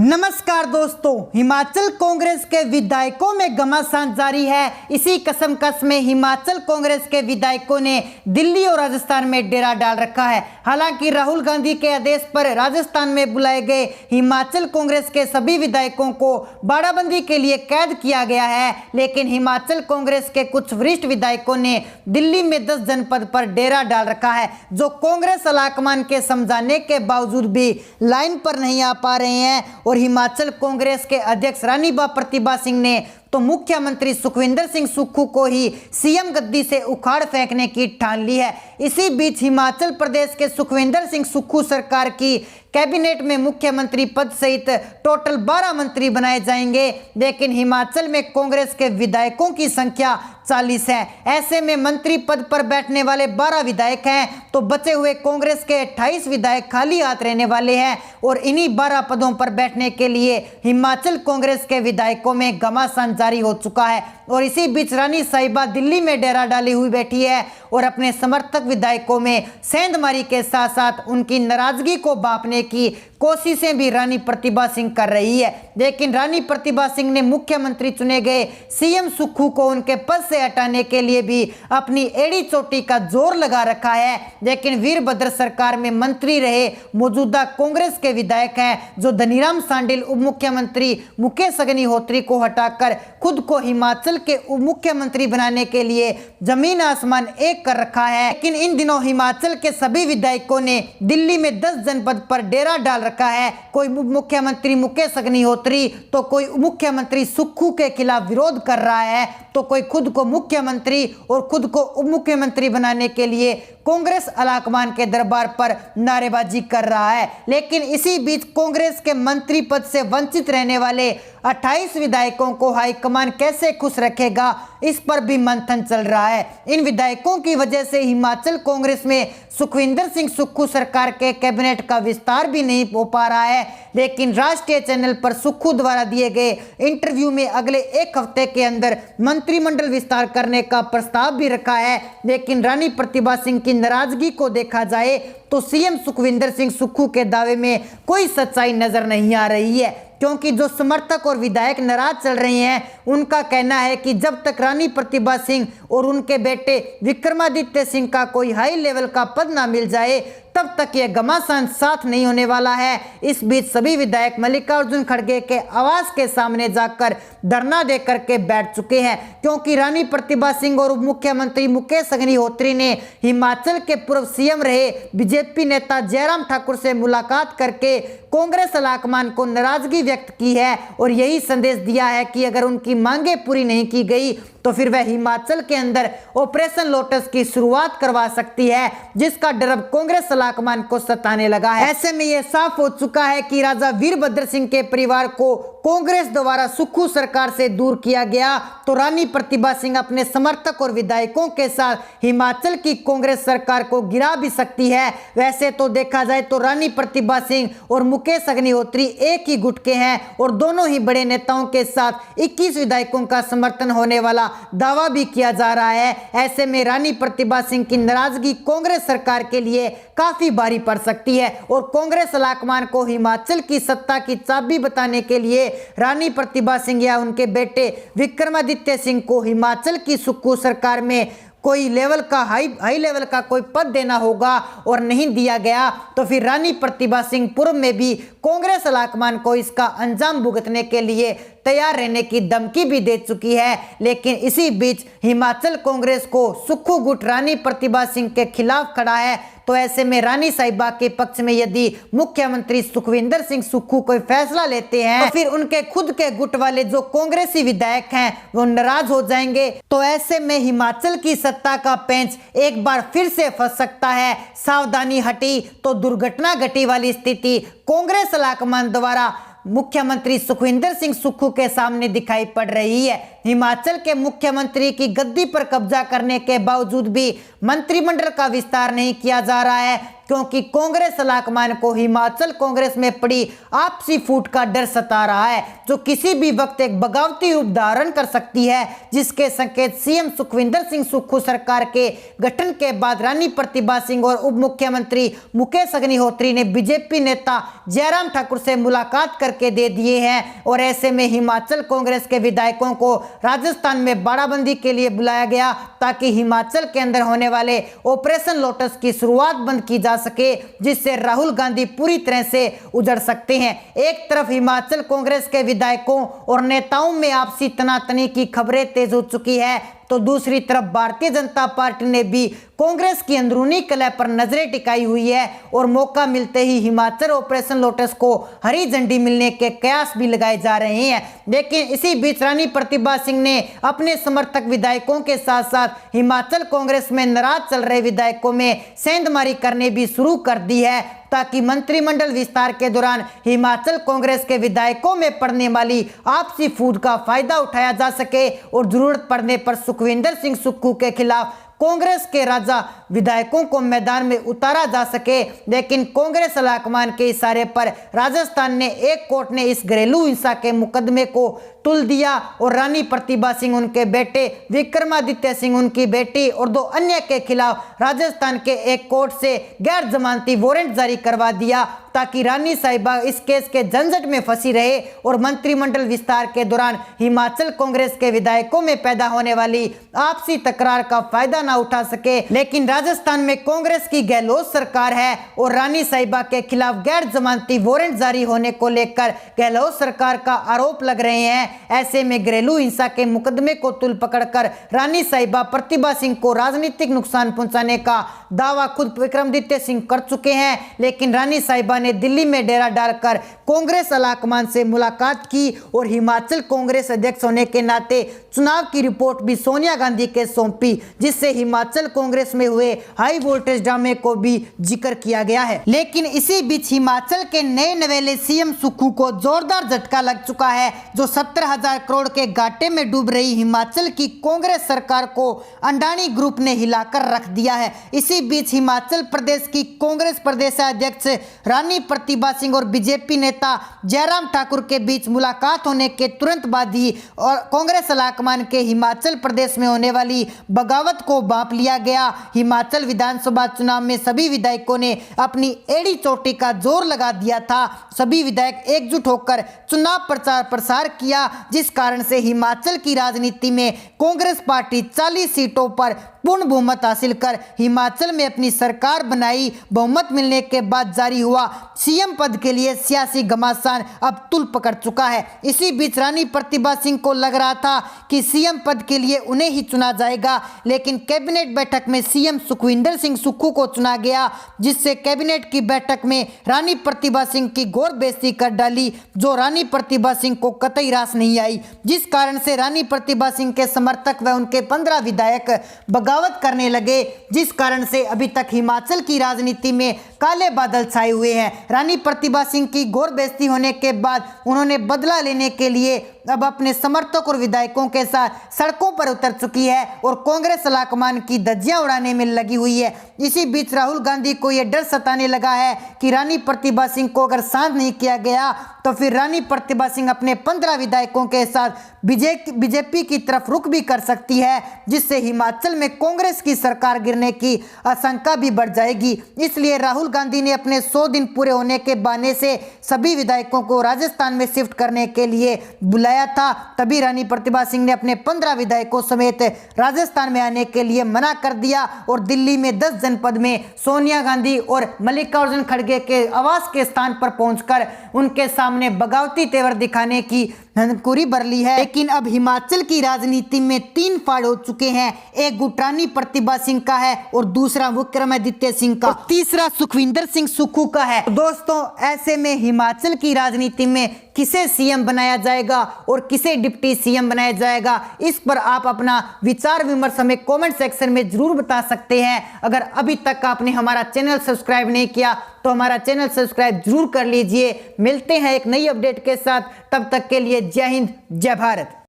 नमस्कार दोस्तों, हिमाचल कांग्रेस के विधायकों में घमासान जारी है। इसी कशमकश में हिमाचल कांग्रेस के विधायकों ने दिल्ली और राजस्थान में डेरा डाल रखा है। हालांकि राहुल गांधी के आदेश पर राजस्थान में बुलाए गए हिमाचल कांग्रेस के सभी विधायकों को बाड़ाबंदी के लिए कैद किया गया है, लेकिन हिमाचल कांग्रेस के कुछ वरिष्ठ विधायकों ने दिल्ली में 10 जनपद पर डेरा डाल रखा है, जो कांग्रेस आलाकमान के समझाने के बावजूद भी लाइन पर नहीं आ पा रहे हैं। और हिमाचल कांग्रेस के अध्यक्ष रानीबा प्रतिभा सिंह ने तो मुख्यमंत्री सुखविंदर सिंह सुक्खू को ही सीएम गद्दी से उखाड़ फेंकने की ठान ली है। इसी बीच हिमाचल प्रदेश के सुखविंदर सिंह सुक्खू सरकार की कैबिनेट में मुख्यमंत्री पद सहित टोटल 12 मंत्री बनाए जाएंगे, लेकिन हिमाचल में कांग्रेस के विधायकों की संख्या 40 है। ऐसे में मंत्री पद पर बैठने वाले 12 विधायक हैं, तो बचे हुए कांग्रेस के 28 विधायक खाली हाथ रहने वाले हैं। और इन्हीं 12 पदों पर बैठने के लिए हिमाचल कांग्रेस के विधायकों में घमासान जारी हो चुका है। और इसी बीच रानी साहिबा दिल्ली में डेरा डाली हुई बैठी है और अपने समर्थक विधायकों में सेंधमारी के साथ साथ उनकी नाराजगी को भांपने की कोशिशें भी रानी प्रतिभा सिंह कर रही है। लेकिन रानी प्रतिभा सिंह ने मुख्यमंत्री चुने गए सीएम सुक्खू को उनके पद से हटाने के लिए भी अपनी एड़ी चोटी का जोर लगा रखा है। लेकिन वीरभद्र सरकार में मंत्री रहे मौजूदा कांग्रेस के विधायक हैं, जो धनीराम शांडिल उप मुख्यमंत्री मुकेश अग्निहोत्री को हटाकर खुद को हिमाचल के उप मुख्यमंत्री बनाने के लिए जमीन आसमान एक कर रखा है। लेकिन इन दिनों हिमाचल के सभी विधायकों ने दिल्ली में 10 जनपद पर डेरा डाल रखा है। कोई मुख्यमंत्री मुकेश अग्निहोत्री तो कोई मुख्यमंत्री सुक्खू के खिलाफ विरोध कर रहा है, तो कोई खुद को मुख्यमंत्री और खुद को उप मुख्यमंत्री बनाने के लिए कांग्रेस आलाकमान के दरबार पर नारेबाजी कर रहा है। लेकिन इसी बीच कांग्रेस के मंत्री पद से वंचित रहने वाले 28 विधायकों को हाईकमान कैसे खुश रखेगा, इस पर भी मंथन चल रहा है। इन विधायकों की वजह से हिमाचल कांग्रेस में सुखविंदर सिंह सुक्खू सरकार के कैबिनेट का विस्तार भी नहीं हो पा रहा है। लेकिन राष्ट्रीय चैनल पर सुक्खू द्वारा दिए गए इंटरव्यू में अगले एक हफ्ते के अंदर मंत्रिमंडल विस्तार करने का प्रस्ताव भी रखा है। लेकिन रानी प्रतिभा सिंह की नाराजगी को देखा जाए तो सीएम सुखविंदर सिंह सुक्खू के दावे में कोई सच्चाई नजर नहीं आ रही है, क्योंकि जो समर्थक और विधायक नाराज चल रहे हैं, उनका कहना है कि जब तक रानी प्रतिभा सिंह और उनके बेटे विक्रमादित्य सिंह का कोई हाई लेवल का पद ना मिल जाए, तब तक यह घमासान साथ नहीं होने वाला है। इस बीच सभी विधायक मल्लिकार्जुन खड़गे के आवास के सामने जाकर धरना दे करके बैठ चुके हैं, क्योंकि रानी प्रतिभा सिंह और उप मुख्यमंत्री मुकेश अग्निहोत्री ने हिमाचल के पूर्व सीएम रहे बीजेपी नेता जयराम ठाकुर से मुलाकात करके कांग्रेस आलाकमान को नाराजगी व्यक्त की है और यही संदेश दिया है कि अगर उनकी मांगे पूरी नहीं की गई तो फिर वह हिमाचल के अंदर ऑपरेशन लोटस की शुरुआत करवा सकती है, जिसका डर अब कांग्रेस आलाकमान को सताने लगा है। ऐसे में यह साफ हो चुका है कि राजा वीरभद्र सिंह के परिवार को कांग्रेस द्वारा सुक्खू सरकार से दूर किया गया तो रानी प्रतिभा सिंह अपने समर्थक और विधायकों के साथ हिमाचल की कांग्रेस सरकार को गिरा भी सकती है। वैसे तो देखा जाए तो रानी प्रतिभा सिंह और मुकेश अग्निहोत्री एक ही गुट के हैं और दोनों ही बड़े नेताओं के साथ 21 विधायकों का समर्थन होने वाला दावा भी किया जा रहा है। ऐसे में रानी प्रतिभा सिंह की नाराजगी कांग्रेस सरकार के लिए काफी भारी पड़ सकती है और कांग्रेस आलाकमान को हिमाचल की सत्ता की चाबी बताने के लिए रानी प्रतिभा सिंह या उनके बेटे विक्रमादित्य सिंह को हिमाचल की सुक्खू सरकार में कोई लेवल का हाई लेवल का कोई पद देना होगा, और नहीं दिया गया तो फिर रानी प्रतिभा सिंह पूर्व में भी कांग्रेस आलाकमान को इसका अंजाम भुगतने के लिए तैयार रहने की धमकी भी दे चुकी है। लेकिन इसी बीच हिमाचल कांग्रेस को सुक्खू गुट रानी प्रतिभा सिंह के खिलाफ खड़ा है, तो ऐसे में रानी साहिबा के पक्ष में यदि मुख्यमंत्री सुखविंदर सिंह सुक्खू कोई फैसला लेते हैं तो फिर उनके खुद के गुट वाले जो कांग्रेसी विधायक हैं वो नाराज हो जाएंगे। तो ऐसे में हिमाचल की सत्ता का पेंच एक बार फिर से फंस सकता है। सावधानी हटी तो दुर्घटना घटी वाली स्थिति कांग्रेस आलाकमान द्वारा मुख्यमंत्री सुखविंदर सिंह सुक्खू के सामने दिखाई पड़ रही है। हिमाचल के मुख्यमंत्री की गद्दी पर कब्जा करने के बावजूद भी मंत्रिमंडल का विस्तार नहीं किया जा रहा है, क्योंकि कांग्रेस आलाकमान को हिमाचल कांग्रेस में पड़ी आपसी फूट का डर सता रहा है, जो किसी भी वक्त एक बगावती रूप धारण कर सकती है, जिसके संकेत सीएम सुखविंदर सिंह सुक्खू सरकार के गठन के बाद रानी प्रतिभा सिंह और उप मुख्यमंत्री मुकेश अग्निहोत्री ने बीजेपी नेता जयराम ठाकुर से मुलाकात करके दे दिए हैं। और ऐसे में हिमाचल कांग्रेस के विधायकों को राजस्थान में बाड़ाबंदी के लिए बुलाया गया, ताकि हिमाचल के अंदर होने वाले ऑपरेशन लोटस की शुरुआत बंद की जा सके, जिससे राहुल गांधी पूरी तरह से उजड़ सकते हैं। एक तरफ हिमाचल कांग्रेस के विधायकों और नेताओं में आपसी तनातनी की खबरें तेज हो चुकी है, तो दूसरी तरफ भारतीय जनता पार्टी ने भी कांग्रेस की अंदरूनी कलह पर नजरें टिकाई हुई है और मौका मिलते ही हिमाचल ऑपरेशन लोटस को हरी झंडी मिलने के कयास भी लगाए जा रहे हैं। लेकिन इसी बीच रानी प्रतिभा सिंह ने अपने समर्थक विधायकों के साथ साथ हिमाचल कांग्रेस में नाराज चल रहे विधायकों में सेंधमारी करने भी शुरू कर दी है, ताकि मंत्रिमंडल विस्तार के दौरान हिमाचल कांग्रेस के विधायकों में पड़ने वाली आपसी फूट का फायदा उठाया जा सके और जरूरत पड़ने पर सुखविंदर सिंह सुक्खू के खिलाफ कांग्रेस के राजा विधायकों को मैदान में उतारा जा सके। लेकिन कांग्रेस आलाकमान के इशारे पर राजस्थान ने एक कोर्ट ने इस घरेलू हिंसा के मुकदमे को तुल दिया और रानी प्रतिभा सिंह, उनके बेटे विक्रमादित्य सिंह, उनकी बेटी और 2 अन्य के खिलाफ राजस्थान के एक कोर्ट से गैर जमानती वारंट जारी करवा दिया, ताकि रानी साहिबा इस केस के झंझट में फंसी रहे और मंत्रिमंडल विस्तार के दौरान हिमाचल कांग्रेस के विधायकों में पैदा होने वाली आपसी तकरार का फायदा ना उठा सके। लेकिन राजस्थान में कांग्रेस की गहलोत सरकार है और रानी साहिबा के खिलाफ गैर जमानती वारंट जारी होने को लेकर गहलोत सरकार का आरोप लग रहे हैं। ऐसे में घरेलू हिंसा के मुकदमे को तुल पकड़कर रानी साहिबा प्रतिभा सिंह को राजनीतिक नुकसान पहुंचाने का दावा खुद विक्रमादित्य सिंह कर चुके हैं। लेकिन रानी साहिबा ने दिल्ली में डेरा डालकर कांग्रेस आलाकमान से मुलाकात की और हिमाचल कांग्रेस अध्यक्ष होने के नाते चुनाव की रिपोर्ट भी सोनिया गांधी के सौंपी, जिससे हिमाचल कांग्रेस में हुए हाई वोल्टेज ड्रामे को भी जिक्र किया गया है। लेकिन इसी बीच हिमाचल के नए नवेले सीएम सुक्खू को जोरदार झटका लग चुका है, जो 17,000 करोड़ के घाटे में डूब रही हिमाचल की कांग्रेस सरकार को अंडानी ग्रुप ने हिलाकर रख दिया है। इसी बीच हिमाचल प्रदेश की कांग्रेस प्रदेशाध्यक्ष रानी प्रतिभा सिंह और बीजेपी नेता जयराम ठाकुर के बीच मुलाकात होने के तुरंत बाद ही और कांग्रेस आलाकमान के हिमाचल प्रदेश में होने वाली बगावत को भांप लिया गया। हिमाचल विधानसभा चुनाव में सभी विधायकों ने अपनी एड़ी चोटी का जोर लगा दिया था। सभी विधायक एकजुट होकर चुनाव प्रचार प्रसार किया, जिस कारण से हिमाचल की राजनीति में कांग्रेस पार्टी 40 सीटों पर पूर्ण बहुमत हासिल कर हिमाचल में अपनी सरकार बनाई। बहुमत मिलने के बाद जारी हुआ सीएम पद के लिए सियासी घमासान अब तुल पकड़ चुका है। इसी बीच रानी प्रतिभा सिंह को लग रहा था कि सीएम पद के लिए उन्हें ही चुना जाएगा, लेकिन कैबिनेट बैठक में सीएम सुखविंदर सिंह सुक्खू को चुना गया, जिससे कैबिनेट की बैठक में रानी प्रतिभा सिंह की घोर बेइज्जती कर डाली, जो रानी प्रतिभा सिंह को कतई रास नहीं आई, जिस कारण से रानी प्रतिभा सिंह के समर्थक व उनके 15 विधायक बगावत करने लगे, जिस कारण से अभी तक हिमाचल की राजनीति में काले बादल छाए हुए हैं। रानी प्रतिभा सिंह की घोर बेइज्जती होने के बाद उन्होंने बदला लेने के लिए अब अपने समर्थक और विधायकों के साथ सड़कों पर उतर चुकी है और कांग्रेस आलाकमान की धज्जियां उड़ाने में लगी हुई है। इसी बीच राहुल गांधी को यह डर सताने लगा है कि रानी प्रतिभा सिंह को अगर शांत नहीं किया गया तो फिर रानी प्रतिभा सिंह अपने 15 विधायकों के साथ बीजेपी की तरफ रुख भी कर सकती है, जिससे हिमाचल में कांग्रेस की सरकार गिरने की आशंका भी बढ़ जाएगी। इसलिए राहुल गांधी ने अपने 100 दिन पूरे होने के बहाने से सभी विधायकों को राजस्थान में शिफ्ट करने के लिए बुलाया था। तभी रानी प्रतिभा सिंह ने अपने 15 विधायकों समेत राजस्थान में आने के लिए मना कर दिया और दिल्ली में 10 जनपद में सोनिया गांधी और मल्लिकार्जुन खड़गे के आवास के स्थान पर पहुंचकर उनके सामने बगावती तेवर दिखाने की धनकुरी भर ली है। लेकिन अब हिमाचल की राजनीति में 3 फाड़ हो चुके हैं। एक गुट रानी प्रतिभा सिंह का है और दूसरा विक्रमादित्य सिंह का और तीसरा सुखविंदर सिंह सुक्खू का है। दोस्तों, ऐसे में हिमाचल की राजनीति में किसे सीएम बनाया जाएगा और किसे डिप्टी सीएम बनाया जाएगा, इस पर आप अपना विचार विमर्श हमें कमेंट सेक्शन में जरूर बता सकते हैं। अगर अभी तक आपने हमारा चैनल सब्सक्राइब नहीं किया तो हमारा चैनल सब्सक्राइब जरूर कर लीजिए। मिलते हैं एक नई अपडेट के साथ, तब तक के लिए जय हिंद, जय भारत।